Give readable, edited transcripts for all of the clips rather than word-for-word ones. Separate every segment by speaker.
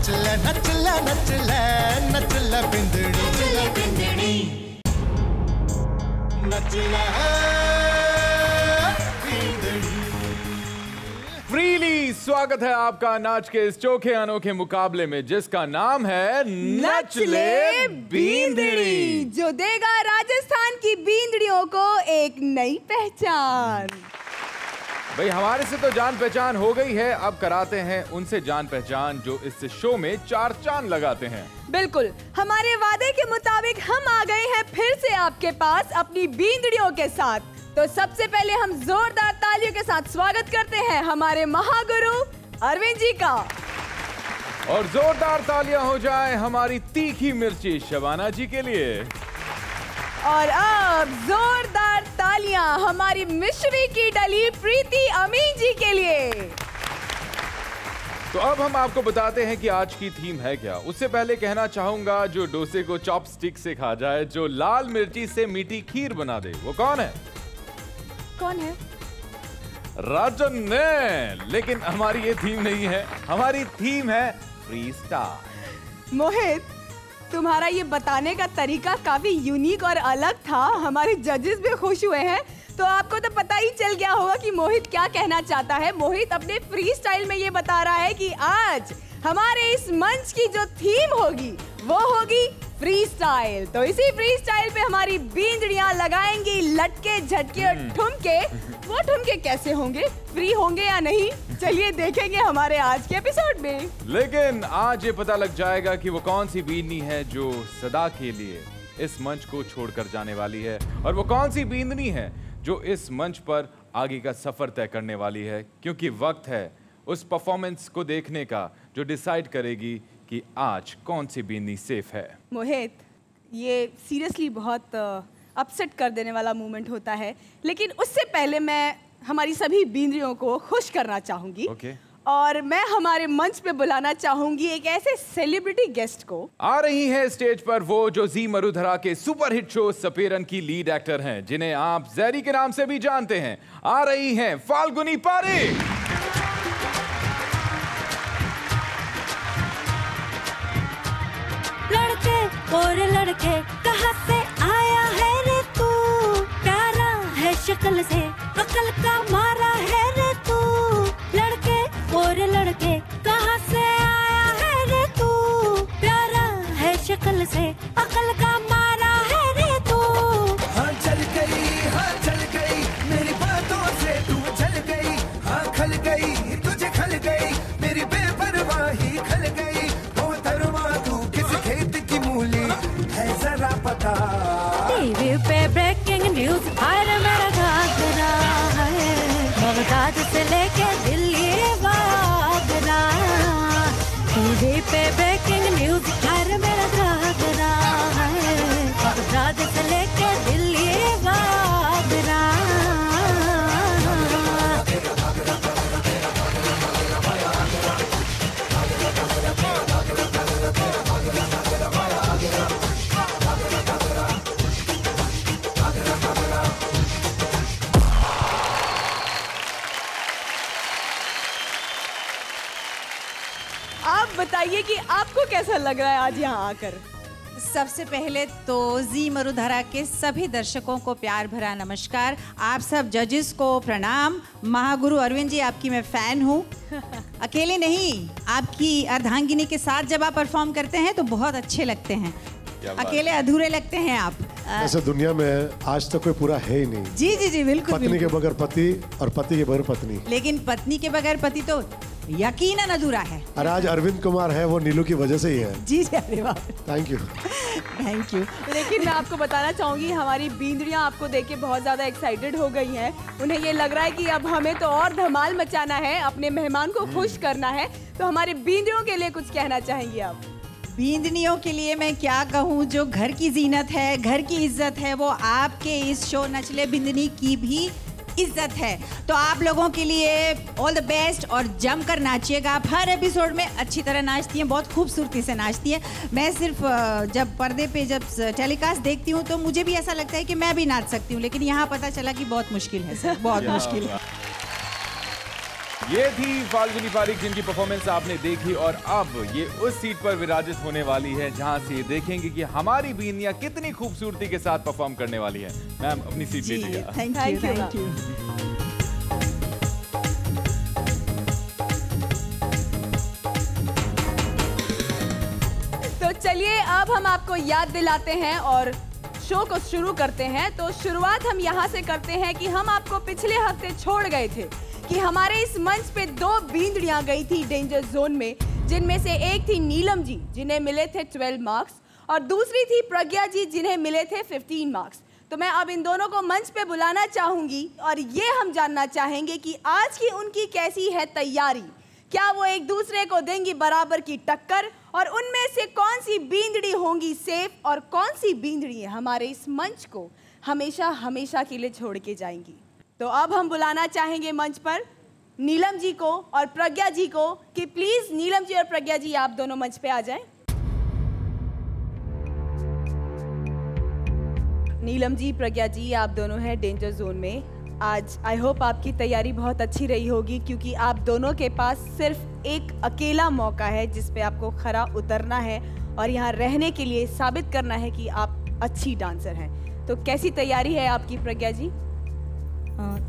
Speaker 1: नचले नचले नचले नचले बिंदड़ी बिंदड़ी नचले
Speaker 2: फ्रीली स्वागत है आपका नाच के इस चोखे अनोखे मुकाबले में जिसका नाम है नचले बींदड़ी,
Speaker 3: जो देगा राजस्थान की बींदड़ियों को एक नई पहचान।
Speaker 2: भाई हमारे से तो जान पहचान हो गई है, अब कराते हैं उनसे जान पहचान जो इस शो में चार चांद लगाते हैं।
Speaker 3: बिल्कुल, हमारे वादे के मुताबिक हम आ गए हैं फिर से आपके पास अपनी बींदड़ियों के साथ। तो सबसे पहले हम जोरदार तालियों के साथ स्वागत करते हैं हमारे महागुरु अरविंद जी का।
Speaker 2: और जोरदार तालियां हो जाए हमारी तीखी मिर्ची शबाना जी के लिए।
Speaker 3: और अब जोरदार तालियां हमारी मिश्री की डली प्रीति अमीन जी के लिए।
Speaker 2: तो अब हम आपको बताते हैं कि आज की थीम है क्या। उससे पहले कहना चाहूंगा जो डोसे को चॉपस्टिक से खा जाए, जो लाल मिर्ची से मीठी खीर बना दे, वो कौन है?
Speaker 3: कौन है?
Speaker 2: राजन ने। लेकिन हमारी ये थीम नहीं है, हमारी थीम है फ्री स्टाइल।
Speaker 3: मोहित, तुम्हारा ये बताने का तरीका काफी यूनिक और अलग था। हमारे जजेस भी खुश हुए हैं। तो आपको तो पता ही चल गया होगा कि मोहित क्या कहना चाहता है। मोहित अपने फ्री स्टाइल में ये बता रहा है कि आज हमारे इस मंच की जो थीम होगी वो होगी फ्री स्टाइल। तो इसी फ्री स्टाइल पे हमारी बींदड़ियां लगाएंगी लटके झटके और ठुमके। वो ठुमके कैसे होंगे, फ्री होंगे या नहीं, चलिए देखेंगे हमारे आज के एपिसोड में।
Speaker 2: लेकिन आज ये पता लग जाएगा कि वो कौन सी बींदनी है जो सदा के लिए इस मंच को छोड़कर जाने वाली है, और वो कौन सी बींदनी है जो इस मंच पर आगे का सफर तय करने वाली है। क्योंकि वक्त है उस परफॉर्मेंस को देखने का जो डिसाइड करेगी कि आज कौन सी बींदनी सेफ है।
Speaker 3: मोहित, ये सीरियसली बहुत अपसेट कर देने वाला मोमेंट होता है, लेकिन उससे पहले मैं हमारी सभी बींदड़ियों को खुश करना चाहूंगी। और मैं हमारे मंच पे बुलाना चाहूंगी एक ऐसे सेलिब्रिटी गेस्ट को।
Speaker 2: आ रही है स्टेज पर वो जो जी मरुधरा के सुपरहिट शो सपेरन की लीड एक्टर हैं, जिन्हें आप जैरी के नाम से भी जानते हैं। आ रही हैं फाल्गुनी पारेख।
Speaker 4: लड़के और लड़के कहाँ से आया है रे तू, प्यारा है शक्ल से अकल का मारा है रे तू। लड़के और लड़के कहाँ से आया है रे तू, प्यारा है शक्ल से अकल का मारा है रे तू।
Speaker 1: हाँ चल गई मेरी बातों से तू चल गई। हाँ खल गई तुझे खल गई मेरी बेपरवाही खल गई। वो तरवा तू किस खेत की मूली है जरा पता।
Speaker 4: टीवी पे ब्रेकिंग न्यूज हर मेरा घाघरा है, बगदाद से लेके दिल्ली आगरा। टीवी पे ब्रेकिंग न्यूज हर मेरा घाघरा है, बगदाद से लेके दिल्ली आगरा।
Speaker 3: आप बताइए कि आपको कैसा लग रहा है आज यहाँ आकर।
Speaker 5: सबसे पहले तो जी मरुधरा के सभी दर्शकों को प्यार भरा नमस्कार। आप सब जजेस को प्रणाम। महागुरु अरविंद जी, आपकी मैं फैन हूँ। अकेले नहीं, आपकी अर्धांगिनी के साथ जब आप परफॉर्म करते हैं तो बहुत अच्छे लगते हैं, अकेले अधूरे लगते हैं आप।
Speaker 6: ऐसे दुनिया में आज तक कोई पूरा है ही नहीं।
Speaker 5: जी जी जी बिल्कुल।
Speaker 6: पत्नी के बगैर पति और पति के बगैर पत्नी।
Speaker 5: लेकिन पत्नी के बगैर पति तो यकीनन अधूरा है।
Speaker 6: और आज अरविंद कुमार है वो नीलू की वजह से ही है।
Speaker 5: जी जी, अरे वाह,
Speaker 6: थैंक यू
Speaker 5: थैंक यू।
Speaker 3: लेकिन मैं आपको बताना चाहूंगी हमारी बींदड़ियां आपको देख के बहुत ज्यादा एक्साइटेड हो गई हैं। उन्हें ये लग रहा है कि अब हमें तो और धमाल मचाना है, अपने मेहमान को खुश करना है। तो हमारी बींदड़ियों के लिए कुछ कहना चाहेंगी आप?
Speaker 5: बींदनियों के लिए मैं क्या कहूँ, जो घर की जीनत है, घर की इज्जत है, वो आपके इस शो नचले बिंदनी की भी इज्जत है। तो आप लोगों के लिए ऑल द बेस्ट और जमकर नाचिएगा। आप हर एपिसोड में अच्छी तरह नाचती हैं, बहुत खूबसूरती से नाचती हैं। मैं सिर्फ जब पर्दे पे जब टेलीकास्ट देखती हूँ तो मुझे भी ऐसा लगता है कि मैं भी नाच सकती हूँ, लेकिन यहाँ पता चला कि बहुत मुश्किल है सर, बहुत मुश्किल है।
Speaker 3: तो देखिए मैं आपको बताना चाहूंगी हमारी बींदड़ियां आपको देख के बहुत ज्यादा एक्साइटेड हो गई हैं। उन्हें ये लग रहा है कि अब हमें तो और धमाल मचाना है, अपने मेहमान को खुश करना है। तो हमारी बींदड़ियों के लिए कुछ कहना चाहेंगी आप?
Speaker 5: बींदनियों के लिए मैं क्या कहूँ, जो घर की जीनत है, घर की इज्जत है, वो आपके इस शो नचले बिंदनी की भी इज्जत है। तो आप लोगों के लिए ऑल द बेस्ट और जमकर नाचिएगा। आप हर एपिसोड में अच्छी तरह नाचती हैं, बहुत खूबसूरती से नाचती हैं। मैं सिर्फ जब पर्दे पे जब टेलीकास्ट देखती हूँ तो मुझे भी ऐसा लगता है कि बहुत मुश्किल है सर, बहुत मुश्किल है।
Speaker 2: ये थी फाल्गुनी पारीक जिनकी परफॉर्मेंस आपने देखी और अब ये उस सीट पर विराजित होने वाली है जहां से ये देखेंगे कि हमारी बीनियां कितनी खूबसूरती के साथ परफॉर्म करने वाली है। मैम अपनी सीट लीजिएगा।
Speaker 5: Thank you.
Speaker 3: तो चलिए अब हम आपको याद दिलाते हैं और शो को शुरू करते हैं। तो शुरुआत हम यहाँ से करते हैं कि हम आपको पिछले हफ्ते छोड़ गए थे कि हमारे इस मंच पे 2 बींदड़ियां गई थी डेंजर जोन में, जिनमें से एक थी नीलम जी जिन्हें मिले थे 12 मार्क्स और दूसरी थी प्रज्ञा जी जिन्हें मिले थे 15 मार्क्स। तो मैं अब इन दोनों को मंच पे बुलाना चाहूंगी और ये हम जानना चाहेंगे कि आज की उनकी कैसी है तैयारी। क्या वो एक दूसरे को देंगी बराबर की टक्कर और उनमें से कौन सी बींदड़ी होंगी सेफ और कौन सी बींदड़ी हमारे इस मंच को हमेशा हमेशा के लिए छोड़ के जाएंगी। तो अब हम बुलाना चाहेंगे मंच पर नीलम जी को और प्रज्ञा जी को कि प्लीज नीलम जी और प्रज्ञा जी आप दोनों मंच पे आ जाएं। नीलम जी, प्रज्ञा जी, आप दोनों हैं डेंजर जोन में। आज आई होप आपकी तैयारी बहुत अच्छी रही होगी क्योंकि आप दोनों के पास सिर्फ एक अकेला मौका है जिस पे आपको खरा उतरना है और यहाँ रहने के लिए साबित करना है कि आप अच्छी डांसर हैं। तो कैसी तैयारी है आपकी प्रज्ञा जी?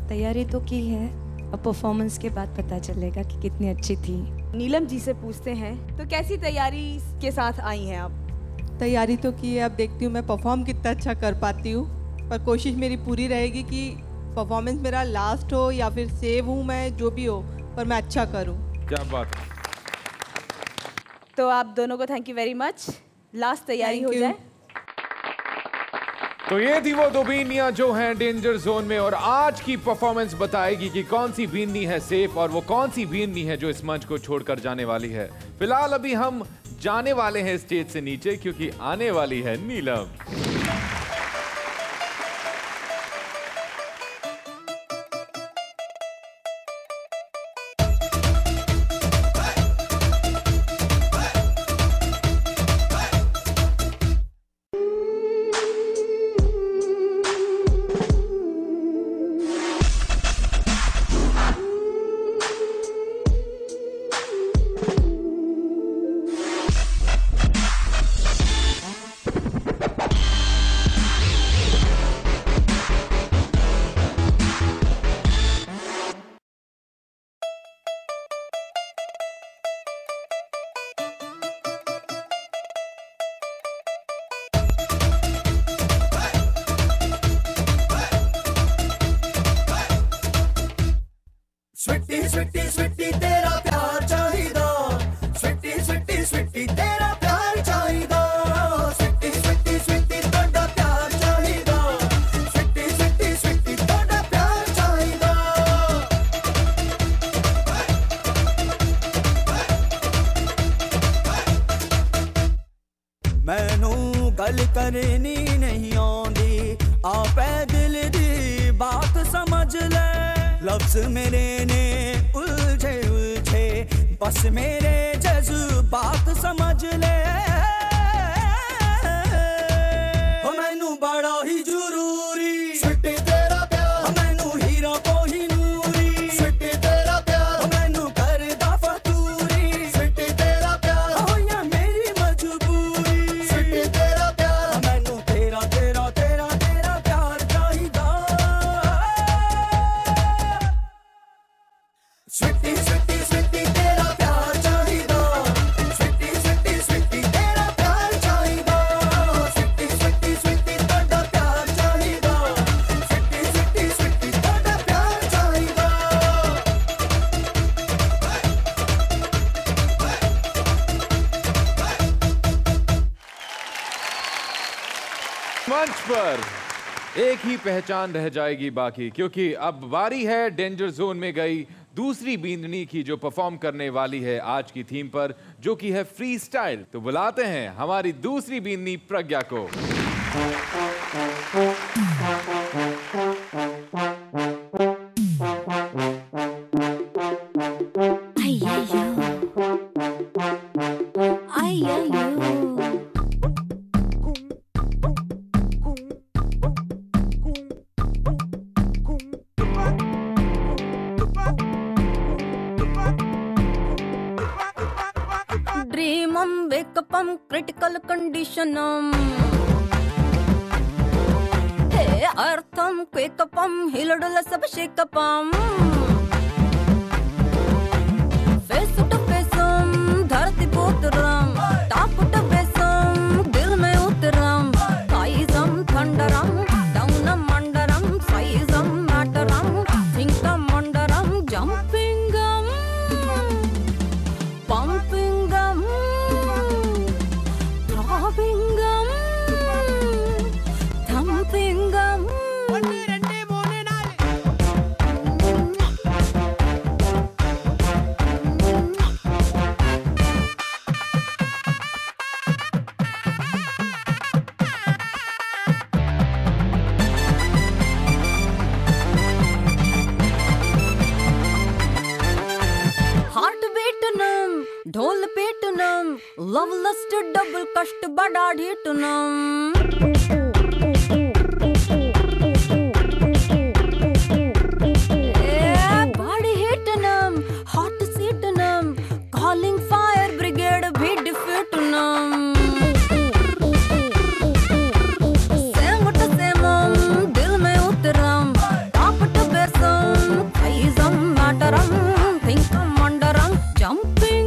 Speaker 7: तैयारी तो की है, अब परफॉर्मेंस के बाद पता चलेगा कि कितनी अच्छी थी।
Speaker 3: नीलम जी से पूछते हैं, तो कैसी तैयारी के साथ आई हैं आप?
Speaker 8: तैयारी तो की है, अब देखती हूँ मैं परफॉर्म कितना अच्छा कर पाती हूँ, पर कोशिश मेरी पूरी रहेगी कि परफॉर्मेंस मेरा लास्ट हो या फिर सेव हूँ मैं, जो भी हो, पर मैं अच्छा करूँ।
Speaker 2: क्या बात है।
Speaker 3: तो आप दोनों को thank you very much. Last तैयारी हो जाए।
Speaker 2: तो ये थी वो 2 बीनियां जो हैं डेंजर जोन में और आज की परफॉर्मेंस बताएगी कि कौन सी बीनी है सेफ और वो कौन सी बीनी है जो इस मंच को छोड़कर जाने वाली है। फिलहाल अभी हम जाने वाले हैं स्टेज से नीचे क्योंकि आने वाली है नीलम।
Speaker 1: स्वीटी स्वीटी स्वीटी तेरा प्यार चाहिदा, स्वीटी स्वीटी स्वीटी तेरा प्यार चाहिदा, स्वीटी स्वीटी स्वीटी तोड़ा प्यार चाहिदा, स्वीटी स्वीटी स्वीटी तोड़ा प्यार चाहिदा। मैनू गल करनी नहीं आंदी, आपे दिल दी बात समझ ले, लफ्ज मेरे ने उलझे उलझे, बस मेरे जज्बात समझ ले, मैनू बड़ा ही जरूरी स्वीटी तेरा प्यार, मैनू हीरा को ही नूरी स्वीटी तेरा प्यार, मैनू करदा फतूरी स्वीटी तेरा प्यार, हो या मेरी मजबूरी स्वीटी तेरा प्यार, मैनू तेरा तेरा तेरा तेरा प्यार चाहिदा। स्वीटी स्वीटी स्वीटी तेरा प्यार चाहिदा, स्वीटी स्वीटी स्वीटी तेरा प्यार चाहिदा, स्वीटी स्वीटी स्वीटी तोड़ा प्यार चाहिदा, स्वीटी स्वीटी स्वीटी तोड़ा प्यार चाहिदा।
Speaker 2: मंच पर एक ही पहचान रह जाएगी बाकी क्योंकि अब बारी है डेंजर जोन में गई दूसरी बींदनी की जो परफॉर्म करने वाली है आज की थीम पर जो कि है फ्री स्टाइल। तो बुलाते हैं हमारी दूसरी बींदनी प्रज्ञा को।
Speaker 9: వేకపం క్రిటికల్ కండిషనం హే అర్థం క్వేకపం హిలడుల సబ షేకపం फेस टू फेसम धरती पे उतरम टॉप टू बेसम दिल में उतरम साइजम थंडरम डाउनम अंडरम साइजम मैटरम थिंकम अंडरम जंपिंगम पंपिंगम थ्रॉबिंगम थंपिंगम ढोल पेटनम लव लस्ट डबल कष्ट बड़ा ढेटनम बड़ी हिटनम हॉट सीटनम कॉलिंग फायर ब्रिगेड भी डिफिटनम सेम टू सेमम दिल में उतरम टॉप टू बेसम साइजम मैटरम थिंकम अंडरम जंपिंग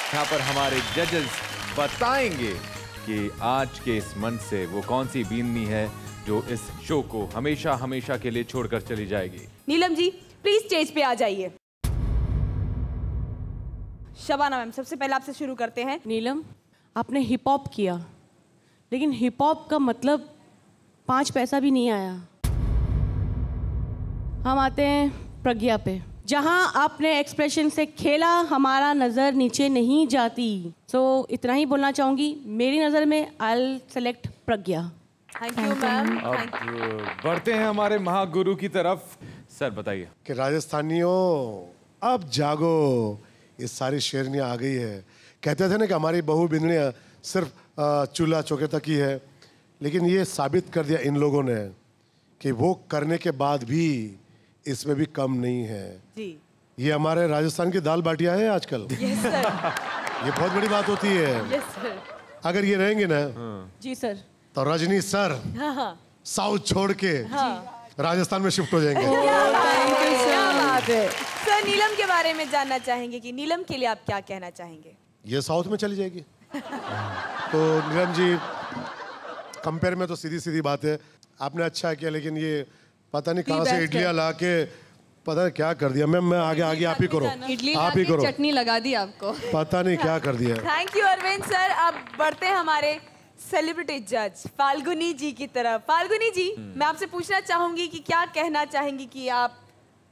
Speaker 2: यहाँ पर हमारे जजेस बताएंगे कि आज के इस मंच से वो कौन सी बींदनी है जो इस शो को हमेशा हमेशा के लिए छोड़कर चली जाएगी।
Speaker 3: नीलम जी प्लीज स्टेज पे आ जाइए। शबाना मैम सबसे पहले आपसे शुरू करते हैं।
Speaker 10: नीलम, आपने हिप हॉप किया, लेकिन हिप हॉप का मतलब 5 पैसा भी नहीं आया। हम आते हैं प्रज्ञा पे, जहाँ आपने एक्सप्रेशन से खेला, हमारा नज़र नीचे नहीं जाती। सो इतना ही बोलना चाहूँगी, मेरी नज़र में I select Pragya.
Speaker 3: Thank you ma'am.
Speaker 2: अब बढ़ते हैं हमारे महागुरु की तरफ। सर बताइए
Speaker 6: कि राजस्थानियों अब जागो, ये सारी शेरनियाँ आ गई है। कहते थे ना कि हमारी बहु बिंदनियाँ सिर्फ चूल्हा चौके तक ही है, लेकिन ये साबित कर दिया इन लोगों ने कि वो करने के बाद भी इसमें भी कम नहीं है जी। ये हमारे राजस्थान की दाल बाटियां है आजकल।
Speaker 3: Yes sir.
Speaker 6: ये बहुत बड़ी बात होती है।
Speaker 3: Yes sir.
Speaker 6: अगर ये रहेंगे ना
Speaker 10: जी सर,
Speaker 6: तो रजनी सर साउथ छोड़ के राजस्थान में शिफ्ट हो जाएंगे।
Speaker 3: क्या बात है। सर नीलम के बारे में जानना चाहेंगे कि नीलम के लिए आप क्या कहना चाहेंगे?
Speaker 6: ये साउथ में चली जाएगी। तो नीलम जी कंपेयर में तो सीधी सीधी बात है, आपने अच्छा किया, लेकिन ये पता नहीं कहाँ से इडलियाँ ला के पता नहीं क्या कर दिया। मैं आगे आप ही करो, आप ही करो।
Speaker 3: चटनी लगा दी आपको,
Speaker 6: पता नहीं क्या कर दिया।
Speaker 3: Thank you Arvind sir. अब बढ़ते हैं हमारे सेलिब्रिटी जज फाल्गुनी जी की तरफ। फाल्गुनी जी, मैं आपसे पूछना चाहूंगी कि क्या कहना चाहेंगी कि आप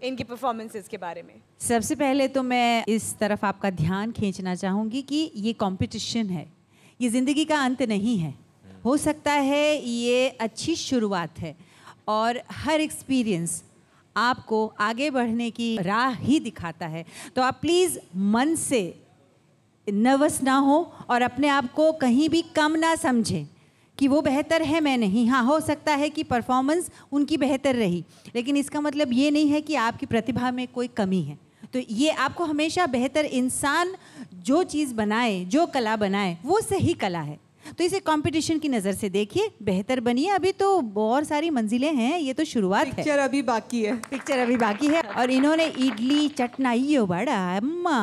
Speaker 3: इनकी परफॉर्मेंसेस के बारे में?
Speaker 5: सबसे पहले तो मैं इस तरफ आपका ध्यान खींचना चाहूँगी कि ये कंपटीशन है, ये ज़िंदगी का अंत नहीं है। हो सकता है ये अच्छी शुरुआत है और हर एक्सपीरियंस आपको आगे बढ़ने की राह ही दिखाता है। तो आप प्लीज़ मन से नर्वस ना हो और अपने आप को कहीं भी कम ना समझें कि वो बेहतर है मैं नहीं। हाँ, हो सकता है कि परफॉर्मेंस उनकी बेहतर रही, लेकिन इसका मतलब ये नहीं है कि आपकी प्रतिभा में कोई कमी है। तो ये आपको हमेशा बेहतर इंसान जो चीज़ बनाए, जो कला बनाए, वो सही कला है। तो इसे कंपटीशन की नज़र से देखिए, बेहतर बनिए। अभी तो बहुत सारी मंजिलें हैं, ये तो शुरुआत है।
Speaker 8: पिक्चर अभी बाकी है।
Speaker 5: पिक्चर अभी बाकी है। और इन्होंने इडली चटनाइयो बड़ा अम्मा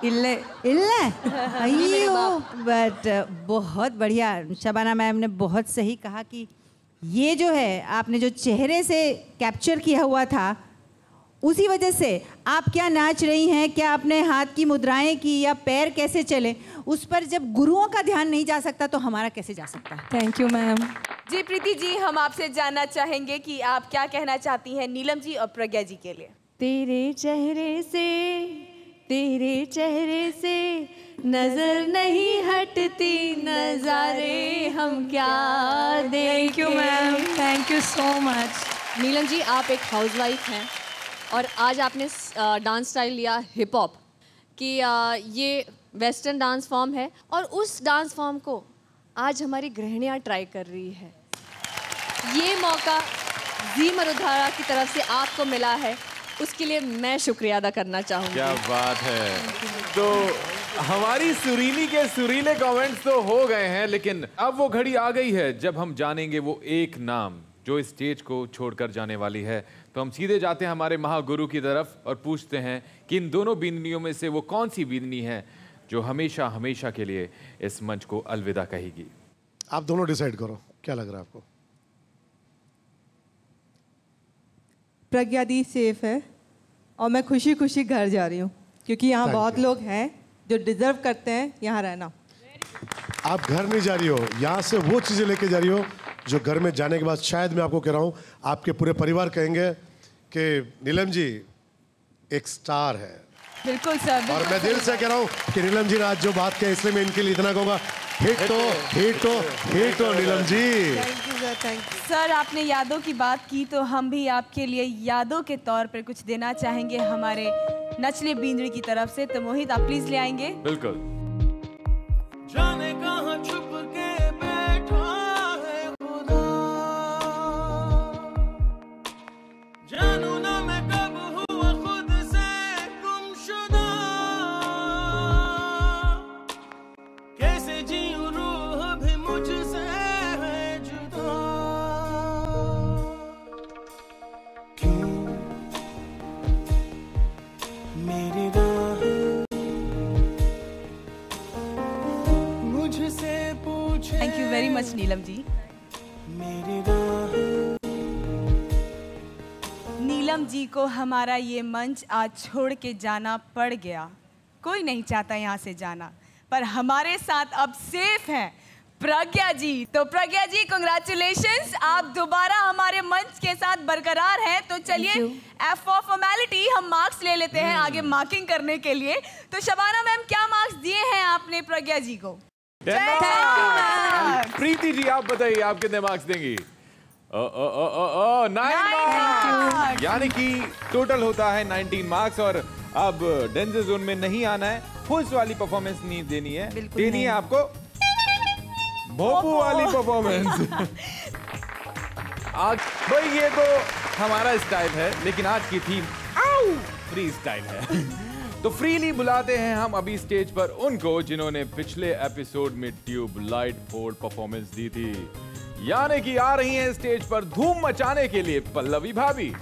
Speaker 5: इल्ले इल्ले अयो, बट बहुत बढ़िया। शबाना मैम ने बहुत सही कहा कि ये जो है आपने जो चेहरे से कैप्चर किया हुआ था, उसी वजह से आप क्या नाच रही हैं, क्या अपने हाथ की मुद्राएं की या पैर कैसे चले, उस पर जब गुरुओं का ध्यान नहीं जा सकता तो हमारा कैसे जा सकता है।
Speaker 7: Thank you ma'am.
Speaker 3: जी प्रीति जी, हम आपसे जानना चाहेंगे कि आप क्या कहना चाहती हैं नीलम जी और प्रज्ञा जी के लिए।
Speaker 7: तेरे चेहरे से नजर नहीं हटती, नजारे हम क्या देखें। Thank you ma'am, thank you so much.
Speaker 9: Neelam ji, आप एक हाउसवाइफ हैं और आज आपने डांस स्टाइल लिया हिप हॉप कि ये वेस्टर्न डांस फॉर्म है और उस डांस फॉर्म को आज हमारी गृहिणियाँ ट्राई कर रही है। ये मौका जी मरुधारा की तरफ से आपको मिला है, उसके लिए मैं शुक्रिया अदा करना चाहूँगी।
Speaker 2: क्या बात है। तो हमारी सुरीली के सुरीले कमेंट्स तो हो गए हैं, लेकिन अब वो घड़ी आ गई है जब हम जानेंगे वो एक नाम जो इस स्टेज को छोड़कर जाने वाली है। तो हम सीधे जाते हैं हमारे महागुरु की तरफ और पूछते हैं कि इन दोनों बींदनियों में से वो कौन सी बींदनी है जो हमेशा हमेशा के लिए इस मंच को अलविदा कहेगी।
Speaker 6: आप दोनों डिसाइड करो, क्या लग रहा है आपको?
Speaker 8: प्रज्ञा दी सेफ है और मैं खुशी खुशी घर जा रही हूँ क्योंकि यहाँ बहुत लोग हैं जो डिजर्व करते हैं यहाँ रहना।
Speaker 6: आप घर नहीं जा रही हो, यहाँ से वो चीजें लेके जा रही हो जो घर में जाने के बाद शायद मैं आपको कह रहा हूँ आपके पूरे परिवार कहेंगे कि नीलम जी एक स्टार है।
Speaker 3: बिल्कुल सर।
Speaker 6: और मैं दिल से कह रहा हूँ कि नीलम जी ने आज जो बात की इसलिए मैं इनके लिए इतना कहूँगा, हिट तो Neelam ji.
Speaker 8: Thank you sir, thank you
Speaker 3: sir. आपने यादों की बात की तो हम भी आपके लिए यादों के तौर पर कुछ देना चाहेंगे हमारे नचले बींदड़ी की तरफ से। तो मोहित आप प्लीज ले आएंगे।
Speaker 2: बिल्कुल।
Speaker 1: जाने कहाँ छुप के बैठा है खुदा, जानू ना मैं कब हुआ खुद से गुमशुदा, कैसे जीऊं रूह भी मुझसे है जुदा, क्यों मेरी
Speaker 3: thank you very much Neelam जी। नीलम जी को हमारा ये मंच आज छोड़ के जाना पड़ गया। कोई नहीं चाहता यहाँ से जाना, पर हमारे साथ अब सेफ हैं प्रज्ञा जी। तो प्रज्ञा जी कांग्रेचुलेशंस, आप दोबारा हमारे मंच के साथ बरकरार हैं। तो चलिए एफ फॉर फॉर्मेलिटी हम मार्क्स ले लेते हैं आगे मार्किंग करने के लिए। तो शबाना मैम, क्या मार्क्स दिए हैं आपने प्रज्ञा जी को?
Speaker 2: प्रीति जी आप बताइए आप कितने मार्क्स देंगी? 9 मार्क्स, यानी कि टोटल होता है 19 मार्क्स। और अब डेंजर जोन में नहीं आना है, फुल्स वाली परफॉर्मेंस नहीं देनी है, देनी है आपको भोपू वाली परफॉर्मेंस। आज भाई ये तो हमारा स्टाइल है, लेकिन आज की थीम फ्री स्टाइल है। तो फ्रीली बुलाते हैं हम अभी स्टेज पर उनको जिन्होंने पिछले एपिसोड में ट्यूबलाइट फोर्ड परफॉर्मेंस दी थी, यानी कि आ रही हैं स्टेज पर धूम मचाने के लिए पल्लवी भाभी।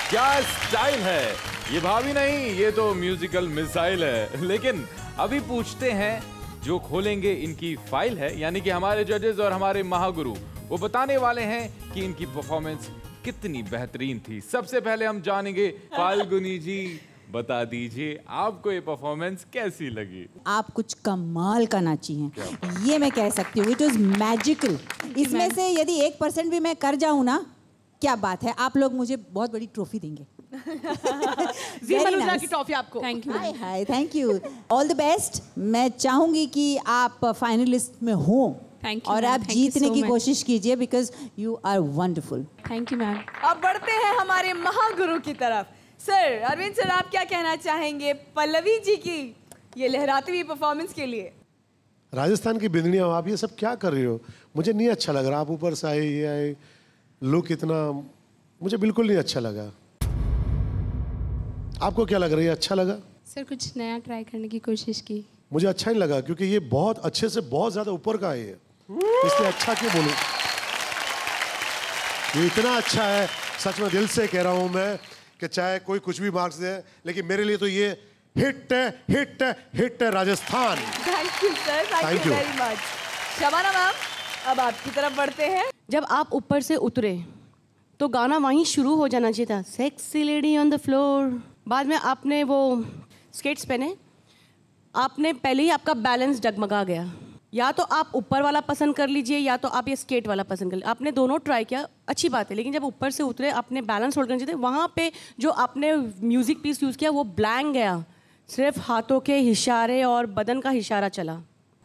Speaker 2: क्या स्टाइल है। ये भाभी नहीं, ये तो म्यूजिकल मिसाइल है। लेकिन अभी पूछते हैं, जो खोलेंगे इनकी फाइल है, यानी कि हमारे जजेस और हमारे महागुरु, वो बताने वाले हैं कि इनकी परफॉर्मेंस कितनी बेहतरीन थी। सबसे पहले हम जानेंगे, फाल्गुनी जी बता दीजिए आपको ये परफॉर्मेंस कैसी लगी।
Speaker 5: आप कुछ कमाल का नाची हैं, ये मैं कह सकती हूँ। It was magical. इसमें से यदि 1% भी मैं कर जाऊँ ना, क्या बात है, आप लोग मुझे बहुत बड़ी ट्रॉफी देंगे।
Speaker 10: की ट्रॉफी आपको।
Speaker 5: Thank you. Hi thank you. All the best. मैं चाहूंगी कि आप फाइनलिस्ट में हो और आप जीतने की कोशिश कीजिए, because you are wonderful.
Speaker 7: Thank you ma'am.
Speaker 3: अब बढ़ते हैं हमारे महागुरु की तरफ। सर, अरविंद सर, आप क्या कहना चाहेंगे पल्लवी जी की ये लहराती हुई परफॉर्मेंस के लिए?
Speaker 6: राजस्थान की बिंदनियाँ, आप ये सब क्या कर रही हो? मुझे नहीं अच्छा लग रहा। आप ऊपर से आए, ये आए, लुक इतना मुझे बिल्कुल नहीं अच्छा लगा। आपको क्या लग रहा है? अच्छा लगा?
Speaker 7: सर कुछ नया ट्राई करने की कोशिश की।
Speaker 6: मुझे अच्छा ही लगा, क्योंकि ये बहुत अच्छे से बहुत ज्यादा ऊपर का है ये, इसलिए अच्छा क्यों बोलूं? ये इतना अच्छा है, सच में दिल से कह रहा हूं मैं, कि चाहे कोई कुछ भी मार्क्स दे, लेकिन मेरे लिए तो ये हिट है, हिट है, हिट है Rajasthan.
Speaker 3: Thank you sir, thank you very much. Shabana ma'am, अब आपकी तरफ बढ़ते हैं।
Speaker 10: जब आप ऊपर से उतरे तो गाना वहीं शुरू हो जाना चाहिए था, sexy lady on the floor. बाद में आपने वो स्केट्स पहने, आपने पहले ही आपका बैलेंस डगमगा गया। या तो आप ऊपर वाला पसंद कर लीजिए, या तो आप ये स्केट वाला पसंद कर लीजिए। आपने दोनों ट्राई किया, अच्छी बात है, लेकिन जब ऊपर से उतरे आपने बैलेंस होल्ड करना चाहिए। वहाँ पे जो आपने म्यूजिक पीस यूज़ किया वो ब्लैंक गया, सिर्फ हाथों के इशारे और बदन का इशारा चला।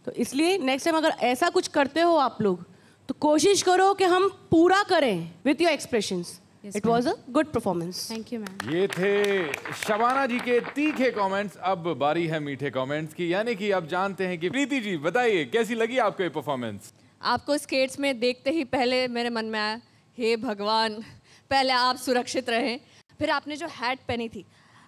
Speaker 10: तो इसलिए नेक्स्ट टाइम अगर ऐसा कुछ करते हो आप लोग, तो कोशिश करो कि हम पूरा करें with your expressions. It was a good performance.
Speaker 7: Thank you ma'am.
Speaker 2: ये थे शबाना जी के तीखे कमेंट्स। अब बारी है मीठे कमेंट्स की, यानी कि अब जानते हैं कि प्रीति जी बताइए कैसी लगी आपको ये परफॉर्मेंस?
Speaker 9: आपको स्केट्स में देखते ही पहले मेरे मन में आया, हे भगवान, पहले आप सुरक्षित रहें। फिर आपने जो हैट पहनी थी,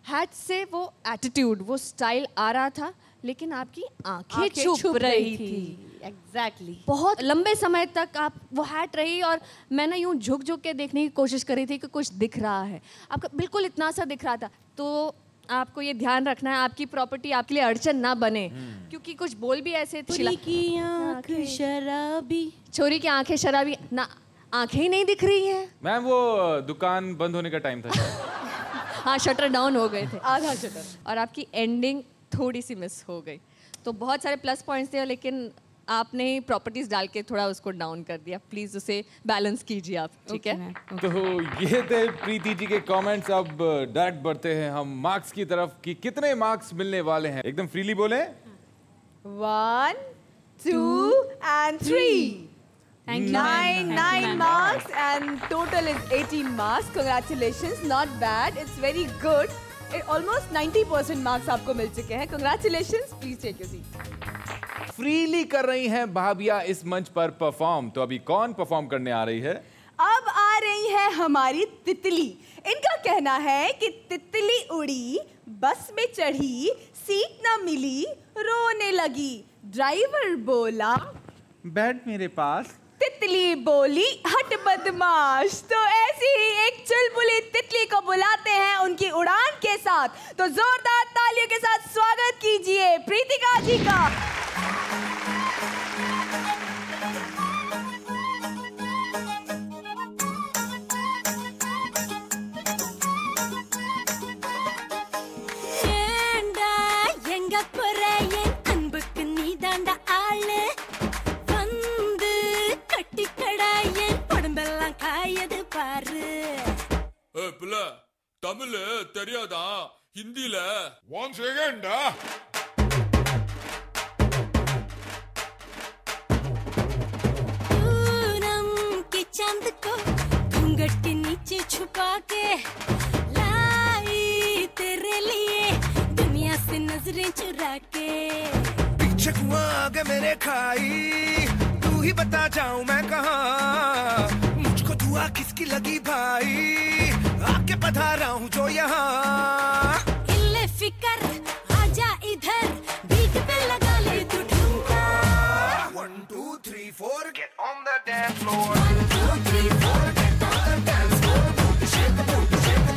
Speaker 9: हैट से वो एटीट्यूड, वो स्टाइल आ रहा था, लेकिन आपकी आंखें छुप रही थी।
Speaker 10: एग्जैक्टली।
Speaker 9: बहुत लंबे समय तक आप वो हैट रही, और मैं ना यूं झुक झुक के देखने की कोशिश कर रही थी कि कुछ दिख रहा है। आपका बिल्कुल इतना सा दिख रहा था। तो आपको ये ध्यान रखना है, आपकी प्रॉपर्टी आपके लिए अड़चन ना बने, क्योंकि कुछ बोल भी ऐसे थे,
Speaker 10: छोरी की आंखें शराबी,
Speaker 9: छोरी की आंखें शराबी ना, आंखें ही नहीं दिख रही है
Speaker 2: मैम। वो दुकान बंद होने का टाइम था।
Speaker 9: हाँ, शटर डाउन हो गए थे,
Speaker 3: आधा शटर,
Speaker 9: और आपकी एंडिंग थोड़ी सी मिस हो गई। तो बहुत सारे प्लस पॉइंट्स थे, लेकिन आपने प्रॉपर्टीज डाल के थोड़ा उसको डाउन कर दिया। प्लीज उसे बैलेंस कीजिए आप, ठीक है?
Speaker 2: तो ये थे प्रीति जी के कमेंट्स। अब डायरेक्ट बढ़ते हैं हम मार्क्स की तरफ कि कितने मार्क्स मिलने वाले हैं। एकदम फ्रीली बोले।
Speaker 3: 1, 2 and 3.
Speaker 7: Thank you,
Speaker 3: Nine
Speaker 7: ma'am.
Speaker 3: marks and total is 18 marks. Congratulations, not bad. It's very good. Almost 90% marks आपको मिल चुके हैं. Congratulations. Please take your seat.
Speaker 2: Freely कर रही हैं भाभिया इस मंच पर परफॉर्म। तो अभी कौन परफॉर्म करने आ रही है?
Speaker 3: अब आ रही है हमारी तितली। इनका कहना है कि तितली उड़ी, बस में चढ़ी, सीट ना मिली, रोने लगी। ड्राइवर बोला,
Speaker 2: बैठ मेरे पास।
Speaker 3: तितली बोली, हट बदमाश। तो ऐसी ही एक चुलबुली तितली को बुलाते हैं उनकी उड़ान के साथ। तो जोरदार तालियों के साथ स्वागत कीजिए प्रीतिका जी का।
Speaker 11: தமிழ் தெரியாதா? हिंदीல 1 सेकंड।
Speaker 4: पूनम के चांद को घूंघट के नीचे छुपा के लाई तेरे लिए दुनिया से नजरें चुरा के।
Speaker 1: पीछे कुआं आगे मेरे खाई, तू ही बता जाऊं मैं कहाँ। मुझको दुआ किसकी लगी भाई, आके पधारा हूँ जो यहाँ।
Speaker 4: इल्ले फिकर आजा इधर, बीट पे लगा ले तू ठुमका।
Speaker 1: 1 2 3 4 get on the dance floor।
Speaker 4: 1 2 3 4 get on the dance floor। Booty shake the booty shake the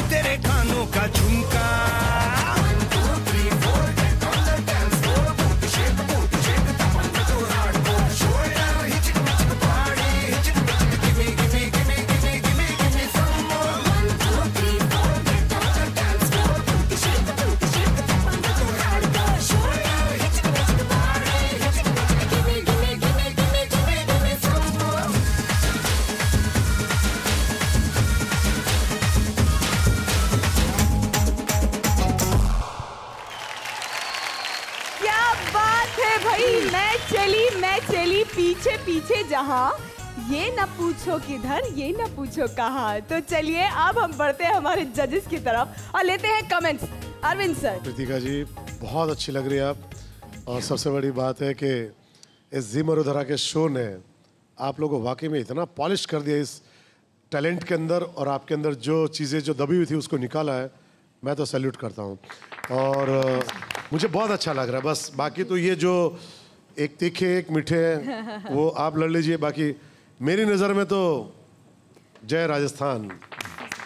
Speaker 1: तेरे कानों का झुमका
Speaker 3: मैं चली पीछे पीछे जहाँ, ये न पूछो किधर, ये न पूछो कहाँ। तो चलिए अब हम बढ़ते हैं हमारे जजेस की तरफ और लेते हैं कमेंट्स। अरविंद सर।
Speaker 6: कृतिका जी बहुत अच्छी लग रही है आप, और सबसे बड़ी बात है कि इस जी मरुधरा के शो ने आप लोगों को वाकई में इतना पॉलिश कर दिया इस टैलेंट के अंदर, और आपके अंदर जो चीज़ें जो दबी हुई थी उसको निकाला है। मैं तो सैल्यूट करता हूँ और मुझे बहुत अच्छा लग रहा है। बस बाकी तो ये जो एक तीखे एक मीठे वो आप लड़ लीजिए, बाकी मेरी नज़र में तो जय राजस्थान।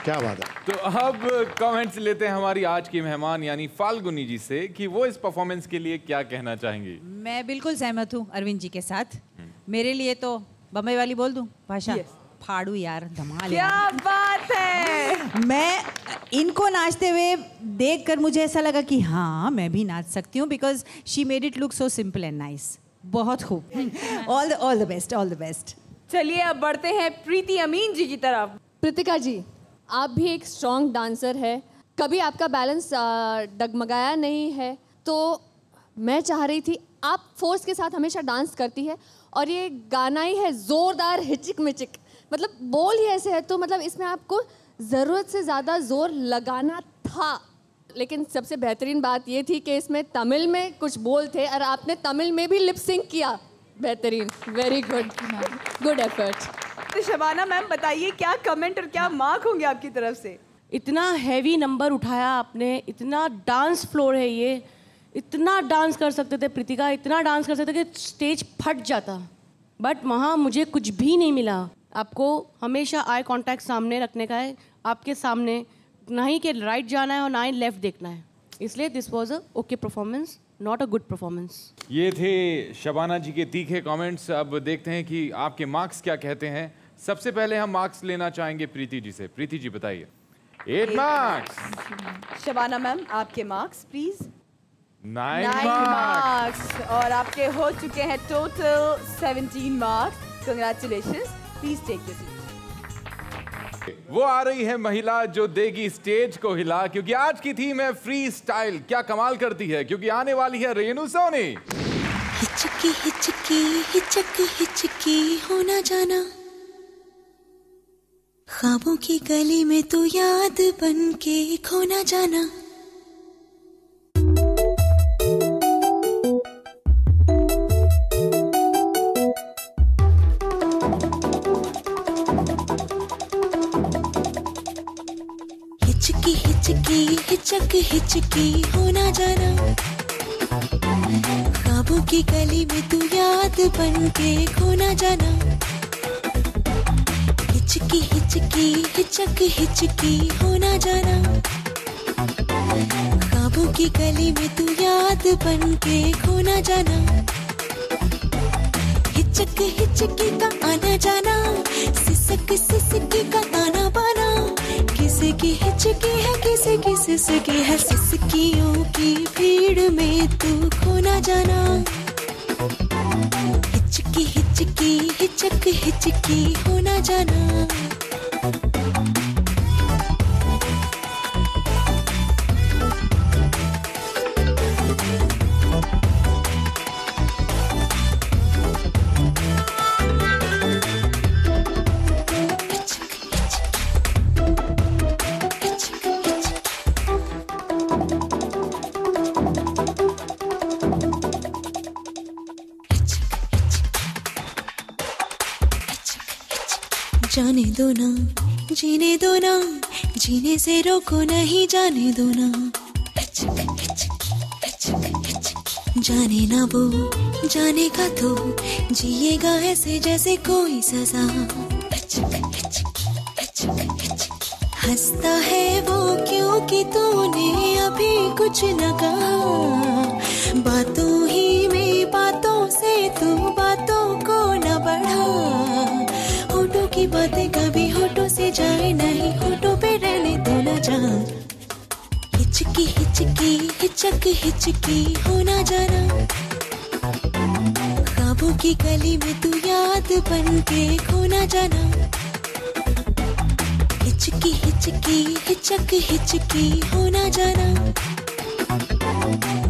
Speaker 6: क्या बात है।
Speaker 2: तो अब कमेंट्स लेते हैं हमारी आज की मेहमान यानी फाल्गुनी जी से कि वो इस परफॉर्मेंस के लिए क्या कहना चाहेंगी।
Speaker 5: मैं बिल्कुल सहमत हूँ अरविंद जी के साथ। मेरे लिए तो बम्बई वाली बोल दूँ भाषा, फाड़ू यार, धमाल।
Speaker 3: क्या बात है।
Speaker 5: मैं इनको नाचते हुए देखकर मुझे ऐसा लगा कि हाँ मैं भी नाच सकती हूँ, because she made it look so simple and nice. बहुत खूब। All the best, all the best.
Speaker 3: चलिए अब बढ़ते हैं प्रीति अमीन जी की तरफ।
Speaker 9: प्रीतिका जी, आप भी एक स्ट्रॉन्ग डांसर है, कभी आपका बैलेंस डगमगाया नहीं है, तो मैं चाह रही थी, आप फोर्स के साथ हमेशा डांस करती है और ये गाना ही है जोरदार हिचिक मिचिक, मतलब बोल ही ऐसे है, तो मतलब इसमें आपको ज़रूरत से ज़्यादा जोर लगाना था। लेकिन सबसे बेहतरीन बात ये थी कि इसमें तमिल में कुछ बोल थे और आपने तमिल में भी लिप सिंक किया। बेहतरीन, वेरी गुड, गुड एफर्ट।
Speaker 3: तो शबाना मैम बताइए क्या कमेंट और क्या मार्क होंगे आपकी तरफ से।
Speaker 10: इतना हैवी नंबर उठाया आपने, इतना डांस फ्लोर है ये, इतना डांस कर सकते थे प्रीतिका, इतना डांस कर सकते थे कि स्टेज फट जाता, बट वहाँ मुझे कुछ भी नहीं मिला। आपको हमेशा आई कांटेक्ट सामने रखने का है, आपके सामने, ना ही कि राइट जाना है और ना ही लेफ्ट देखना है, इसलिए this was a okay performance, not a good performance.
Speaker 2: ये थे शबाना जी के तीखे कमेंट्स। अब देखते हैं कि आपके मार्क्स क्या कहते हैं। सबसे पहले हम मार्क्स लेना चाहेंगे प्रीति जी से। प्रीति जी बताइए। 8 मार्क्स।
Speaker 3: शबाना मैम आपके मार्क्स प्लीज।
Speaker 2: 9 मार्क्स।
Speaker 3: और आपके हो चुके हैं total 17 marks. Congratulations, please take your seat.
Speaker 2: वो आ रही है महिला जो देगी स्टेज को हिला, क्योंकि आज की थीम है फ्री स्टाइल। क्या कमाल करती है, क्योंकि आने वाली है रेनू सोनी।
Speaker 4: हिचकी हिचकी हिचक हिचकी होना जाना, ख्वाबों की गली में तू याद बन के खोना जाना। हिचकी हिचकी हिचक हिचकी होना जाना, ख्वाबों की गली में तू याद बन के खोना जाना। हिचकी हिचकी हिचक हिचकी होना जाना, ख्वाबों की गली में तू याद बन के खोना जाना। हिचक हिचकी का आना जाना, सिसक सिसकी का ताना बाना, किसी की हिचकी है किसी की सिसकी है, सिसकियों की भीड़ में तू खोना जाना। हिचकी हिचकी हिचक हिचकी होना जाना। जाने दो ना, जीने दो ना, जीने से रोको नहीं, जाने दो ना। जाने ना वो जाने का तो जिएगा ऐसे जैसे कोई सजा। हंसता है वो
Speaker 12: कि तूने अभी कुछ न कहा, बातों ही में बातों से तू बातों को न बढ़ा। होठों की बातें कभी होठों से जाए नहीं, होठों पे रहने दो न जा। हिचकी हिचकी हिचक हिचकी हो ना जाना, ख्वाबों की गली में तू याद बन के खो ना जाना। हिचकी हिचकी हिचक हिचकी हो ना जाना,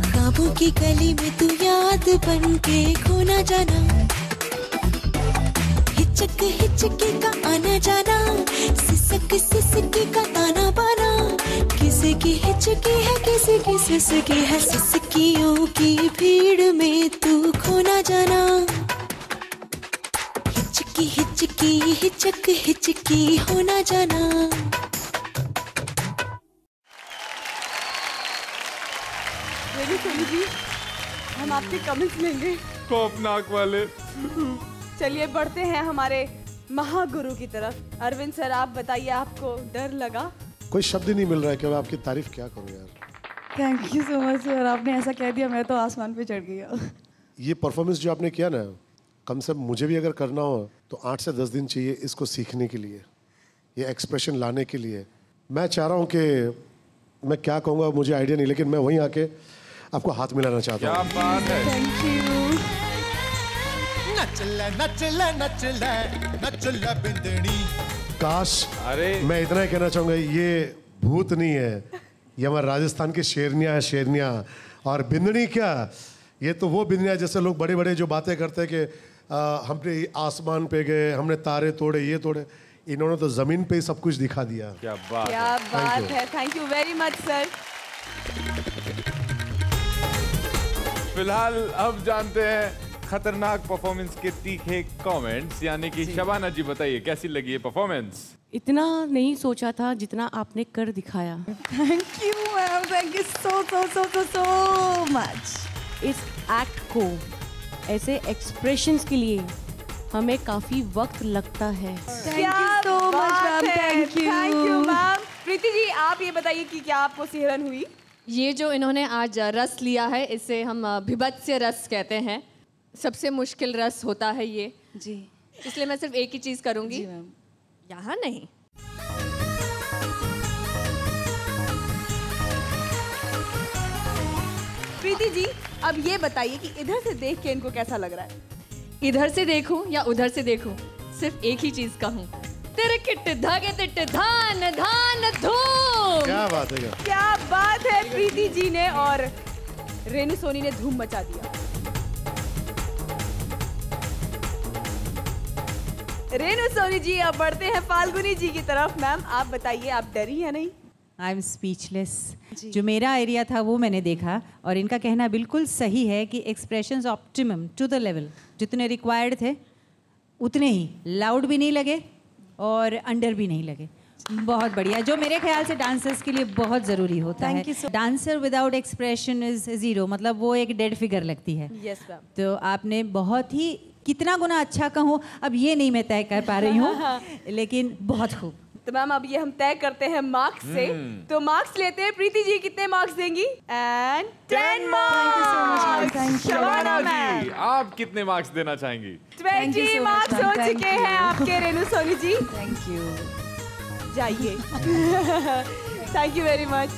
Speaker 12: ख्वाबों की गली में तू याद बन के खो ना जाना। हिचक हिचकी का आना जाना, सिसक सिसकी का ताना बाना। किसी की हिचकी है किसी की सिसकी है, सिसकियों की भीड़ में तू खो ना जाना। हिचकी हिचकी हिचक हिचकी हो ना जाना।
Speaker 3: मेरी सोनी जी, हम आपके कमेंट्स लेंगे।
Speaker 2: खौफनाक वाले।
Speaker 3: चलिए बढ़ते हैं हमारे महागुरु की तरफ। अरविंद सर, आप बताइए, आपको डर लगा?
Speaker 6: कोई शब्द ही नहीं मिल रहा है कि मैं आपकी तारीफ क्या करूं यार।
Speaker 7: Thank you so much sir, आपने ऐसा कह दिया मैं तो आसमान पे चढ़ गया।
Speaker 6: ये परफॉर्मेंस जो आपने किया ना, कम से कम मुझे भी अगर करना हो तो 8 से 10 दिन चाहिए इसको सीखने के लिए, ये एक्सप्रेशन लाने के लिए। मैं चाह रहा हूँ कि मैं क्या कहूँगा मुझे आइडिया नहीं, लेकिन मैं वहीं आके आपको हाथ मिलाना चाहता हूँ।
Speaker 2: क्या बात है।
Speaker 7: Thank you.
Speaker 1: नचले नचले नचले नचले बिंदनी।
Speaker 6: काश
Speaker 2: अरे
Speaker 6: मैं इतना ही कहना चाहूँगा, ये भूत नहीं है, ये हमारे राजस्थान की शेरनियाँ है, शेरनियाँ। और बिंदनी क्या, ये तो वो बिंदनियाँ जैसे लोग बड़े बड़े जो बातें करते हैं कि हमने आसमान पे गए, हमने तारे तोड़े, ये तोड़े। इन्होंने तो जमीन पे ही सब कुछ दिखा दिया।
Speaker 2: क्या बात
Speaker 3: क्या बात है। Thank you very much sir.
Speaker 2: फिलहाल अब जानते हैं खतरनाक परफॉर्मेंस के तीखे कमेंट्स, यानी कि शबाना जी बताइए कैसी लगी ये परफॉर्मेंस?
Speaker 10: इतना नहीं सोचा था जितना आपने कर दिखाया।
Speaker 7: Thank you ma'am, thank you so so so so so much.
Speaker 10: इस एक्ट को, ऐसे एक्सप्रेशंस के लिए हमें काफी वक्त लगता है।
Speaker 7: Thank you so much ma'am, thank
Speaker 3: you ma'am. Preeti ji, आप ये बताइए कि क्या आपको सिहरन हुई?
Speaker 9: ये जो इन्होंने आज रस लिया है, इसे हम भीभत्स्य रस कहते हैं। सबसे मुश्किल रस होता है ये
Speaker 7: जी,
Speaker 9: इसलिए मैं सिर्फ एक ही चीज करूंगी।
Speaker 7: जी मैम।
Speaker 9: यहाँ नहीं।
Speaker 3: प्रीति जी, अब ये बताइए कि इधर से देख के इनको कैसा लग रहा है?
Speaker 9: इधर से देखूं या उधर से देखूं, सिर्फ एक ही चीज कहूं, तेरे किट धागे तिट धान धान धूम।
Speaker 6: क्या बात है,
Speaker 3: क्या बात है प्रीति जी ने, और रेनू सोनी ने धूम मचा दिया। रेनू सोनी जी, अब बढ़ते हैं फाल्गुनी जी की तरफ। मैम आप बताइए, आप डरी है नहीं?
Speaker 5: I am speechless. जो मेरा एरिया था वो मैंने देखा, और इनका कहना बिल्कुल सही है कि expressions optimum to the level, जितने रिक्वायर्ड थे उतने ही, लाउड भी नहीं लगे और अंडर भी नहीं लगे। बहुत बढ़िया, जो मेरे ख्याल से डांसर्स के लिए बहुत ज़रूरी होता है। Dancer without expression is zero, मतलब वो एक डेड फिगर लगती है।
Speaker 3: Yes ma'am.
Speaker 5: तो आपने बहुत ही, कितना गुना अच्छा कहूँ अब ये नहीं मैं तय कर पा रही हूँ, लेकिन बहुत खूब।
Speaker 3: तो मैम अब ये हम तय करते हैं मार्क्स से। तो मार्क्स लेते हैं। प्रीति जी कितने मार्क्स देंगी? And 10 marks.
Speaker 2: शबाना जी, आप कितने मार्क्स देना चाहेंगी?
Speaker 3: 20 मार्क्स हो चुके हैं आपके रेनू सोनी जी।
Speaker 5: Thank you.
Speaker 3: जाइए। Thank you very much.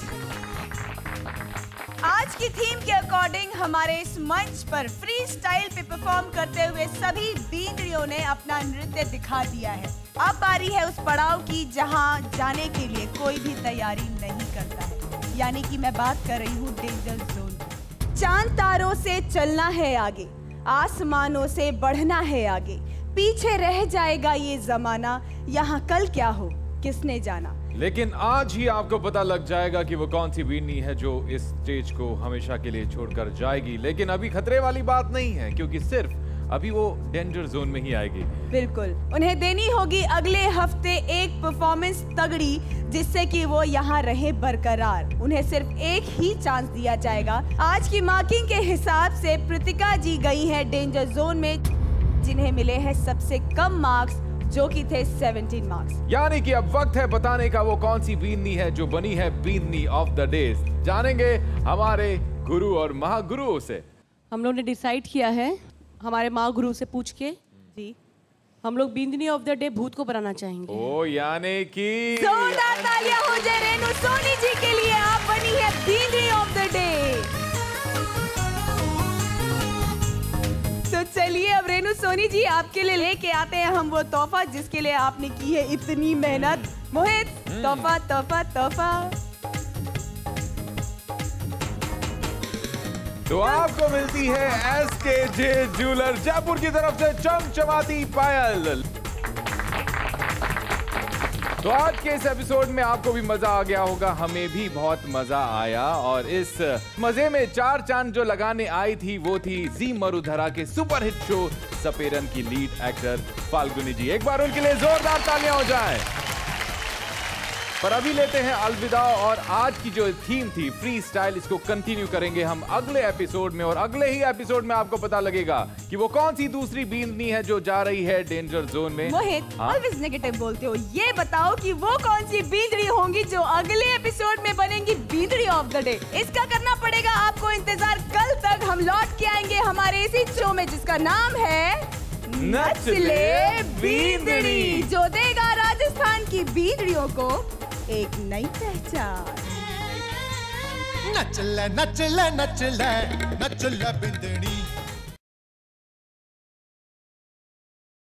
Speaker 3: आज की थीम के अकॉर्डिंग हमारे इस मंच पर फ्री स्टाइल पे परफॉर्म करते हुए सभी बींदड़ियों ने अपना नृत्य दिखा दिया है। अब बारी है उस पड़ाव की जहां जाने के लिए कोई भी तैयारी नहीं करता है, यानी कि मैं बात कर रही हूँ डेंजर जोन। चांद तारों से चलना है आगे, आसमानों से बढ़ना है आगे, पीछे रह जाएगा ये जमाना, यहाँ कल क्या हो किसने जाना।
Speaker 2: लेकिन आज ही आपको पता लग जाएगा कि वो कौन सी बीनी है जो इस स्टेज को हमेशा के लिए छोड़कर जाएगी। लेकिन अभी खतरे वाली बात नहीं है, क्योंकि सिर्फ अभी वो डेंजर जोन में ही आएगी।
Speaker 3: बिल्कुल, उन्हें देनी होगी अगले हफ्ते एक परफॉर्मेंस तगड़ी, जिससे कि वो यहाँ रहे बरकरार। उन्हें सिर्फ एक ही चांस दिया जाएगा। आज की मार्किंग के हिसाब से प्रीतिका जी गई है डेंजर जोन में, जिन्हें मिले हैं सबसे कम मार्क्स, जो कि थे 17 मार्क्स।
Speaker 2: यानी कि अब वक्त है बताने का वो कौन सी बींदनी है जो बनी है बींदनी ऑफ द डे। जानेंगे हमारे गुरु और महागुरुओं से।
Speaker 10: हम लोग ने डिसाइड किया है हमारे महागुरु से पूछ के
Speaker 3: जी,
Speaker 10: हम लोग बींदनी ऑफ द डे भूत को बनाना चाहेंगे।
Speaker 2: ओ यानी कि
Speaker 3: जोरदार तालियां हो जाए रेनू सोनी जी के लिए, आप बनी है बींदनी ऑफ द डे। तो चलिए अब रेनू सोनी जी आपके लिए लेके आते हैं हम वो तोहफा जिसके लिए आपने की है इतनी मेहनत। मोहित, तोहफा तोहफा तोहफा।
Speaker 2: तो आपको मिलती है SKJ ज्वेलर जयपुर की तरफ से चमचमाती पायल। तो आज के इस एपिसोड में आपको भी मजा आ गया होगा, हमें भी बहुत मजा आया। और इस मजे में चार चांद जो लगाने आई थी वो थी जी मरुधरा के सुपरहिट शो सपेरन की लीड एक्टर फाल्गुनी जी। एक बार उनके लिए जोरदार तालियां हो जाएं। पर अभी लेते हैं अलविदा और आज की जो थीम थी फ्री स्टाइल, इसको कंटिन्यू करेंगे हम अगले एपिसोड में। और अगले ही एपिसोड में आपको पता लगेगा कि वो कौन सी दूसरी बींदनी है जो जा रही है डेंजर जोन में।
Speaker 3: मोहित, ऑलवेज नेगेटिव बोलते हो, ये बताओ कि वो कौन सी बींदनी होंगी जो अगले एपिसोड में बनेंगी बींदनी ऑफ द डे। इसका करना पड़ेगा आपको इंतजार। कल तक हम लौट के आएंगे हमारे इसी शो में जिसका नाम है नच ले बींदनी, जो देगा राजस्थान की बींदनियों को एक नई पहचान।
Speaker 1: नच ले नच ले नच ले नच ले बिंदनी